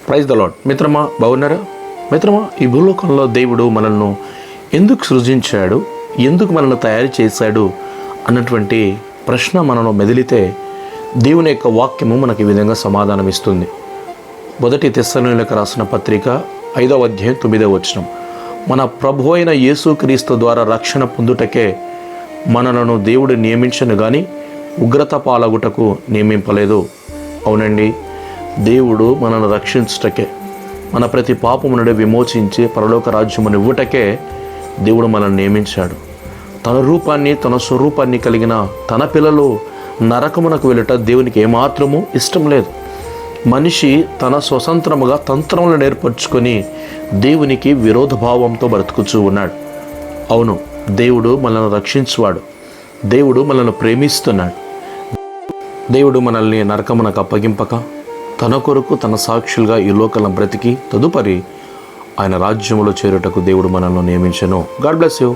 Praise the lord. మిత్రమా, బాగున్నారా? మిత్రమా, ఈ భూలోకంలో దేవుడు మనల్ని ఎందుకు సృజించాడు, ఎందుకు మనల్ని తయారు చేశాడు అన్నటువంటి ప్రశ్న మనలో మెదిలితే దేవుని యొక్క వాక్యము మనకి ఈ విధంగా సమాధానం ఇస్తుంది. మొదటి తెస్సలోనికీయులకు రాసిన పత్రిక 5వ అధ్యాయం 9వ వచనం, మన ప్రభు అయిన యేసుక్రీస్తు ద్వారా రక్షణ పొందుటకే మనలను దేవుడు నియమించను కానీ ఉగ్రత పాలగుటకు నియమింపలేదు. అవునండి, దేవుడు మనను రక్షించుటకే, మన ప్రతి పాపము నుండి విమోచించి పరలోక రాజ్యమును ఇవ్వుటకే దేవుడు మనల్ని నియమించాడు. తన రూపాన్ని, తన స్వరూపాన్ని కలిగిన తన పిల్లలు నరకమునకు వెళ్ళుట దేవునికి ఏమాత్రము ఇష్టం లేదు. మనిషి తన స్వతంత్రముగా తంత్రములను ఏర్పరచుకొని దేవునికి విరోధ భావంతో బ్రతుకుచూ ఉన్నాడు. అవును, దేవుడు మనల్ని రక్షించువాడు. దేవుడు మనల్ని ప్రేమిస్తున్నాడు. దేవుడు మనల్ని నరకమునకు అప్పగింపక తన కొరకు తన సాక్షులుగా ఈ లోకంలో బ్రతికి తదుపరి ఆయన రాజ్యములో చేరుటకు దేవుడు మనల్ని నియమించెను. God bless you.